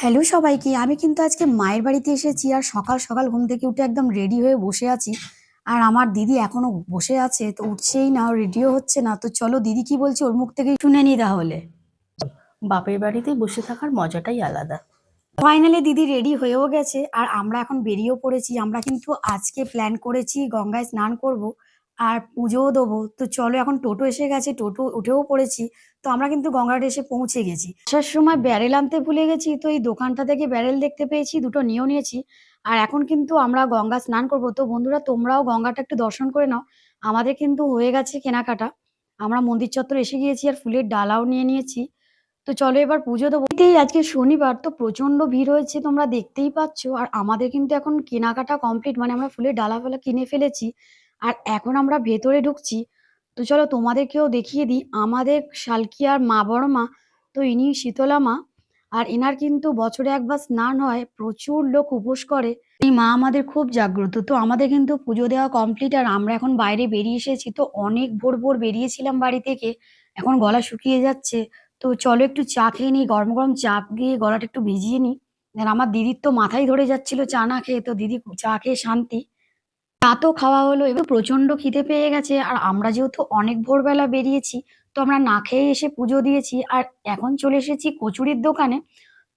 Hello সবাইকে। আমি কিন্তু আজকে মায়ের বাড়িতে এসেছি আর সকাল সকাল ঘুম থেকে উঠে একদম রেডি হয়ে বসে আছি। আর আমার দিদি এখনো বসে আছে, তো উঠছেই না, রেডিও হচ্ছে না। তো চলো দিদি কি বলছে ওর মুখ থেকে শুনে নি তাহলে। বাপের বাড়িতে বসে থাকার মজাটাই আলাদা। ফাইনালি দিদি রেডি হয়েও গেছে আর আমরা এখন বেরিয়েও পড়েছি। আমরা কিন্তু আজকে প্ল্যান করেছি গঙ্গায় স্নান করব আর পুজোও দেবো। তো চলো, এখন টোটো এসে গেছে, টোটো উঠেও পড়েছি। তো আমরা কিন্তু গঙ্গাঘাট এসে পৌঁছে গেছি। আসার সময় ব্যারেল আনতে ভুলে গেছি, তো এই দোকানটা থেকে ব্যারেল দেখতে পেয়েছি, দুটো নিয়েও নিয়েছি। আর এখন কিন্তু আমরা গঙ্গা স্নান করব। তো বন্ধুরা, তোমরাও গঙ্গাটা একটু দর্শন করে নাও। আমাদের কিন্তু হয়ে গেছে কেনাকাটা। আমরা মন্দির চত্বর এসে গিয়েছি আর ফুলের ডালাও নিয়ে নিয়েছি। তো চলো এবার পুজো দেবো। এমনিতেই আজকে শনিবার, তো প্রচন্ড ভিড় হয়েছে, তোমরা দেখতেই পাচ্ছ। আর আমাদের কিন্তু এখন কেনাকাটা কমপ্লিট, মানে আমরা ফুলের ডালা ফালা কিনে ফেলেছি। আর এখন আমরা ভেতরে ঢুকছি। তো চলো তোমাদেরকেও দেখিয়ে দিই আমাদের শালকিয়ার মা বড় মা। তো ইনি শীতলা মা। আর এনার কিন্তু বছরে একবার স্নান হয়, প্রচুর লোক উপোস করে। এই মা আমাদের খুব জাগ্রত। তো আমাদের কিন্তু পুজো দেওয়া কমপ্লিট আর আমরা এখন বাইরে বেরিয়ে এসেছি। তো অনেক ভোর ভোর বেরিয়েছিলাম বাড়ি থেকে, এখন গলা শুকিয়ে যাচ্ছে। তো চলো একটু চা খেয়ে নিই, গরম গরম চা দিয়ে গলাটা একটু ভিজিয়ে নিই। আর আমার দিদির তো মাথায় ধরে যাচ্ছিল চা না খেয়ে, তো দিদি চা খেয়ে শান্তি। চা তো খাওয়া হলো, এবার প্রচন্ড খিদে পেয়ে গেছে। আর আমরা যেহেতু অনেক ভোরবেলা বেরিয়েছি, তো আমরা না খেয়ে এসে পুজো দিয়েছি। আর এখন চলে এসেছি কচুরির দোকানে।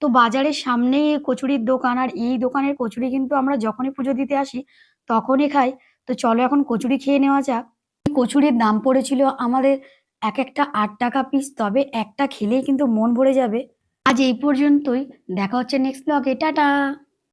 তো বাজারের সামনেই এই কচুরির দোকান, আর এই দোকানের কচুরি কিন্তু আমরা যখনই পুজো দিতে আসি তখনই খাই। তো চলো এখন কচুরি খেয়ে নেওয়া যাক। এই কচুরির দাম পড়েছিল আমাদের এক একটা 8 টাকা পিস, তবে একটা খেলেই কিন্তু মন ভরে যাবে। আজ এই পর্যন্তই, দেখা হচ্ছে নেক্সট ব্লগে, টাটা।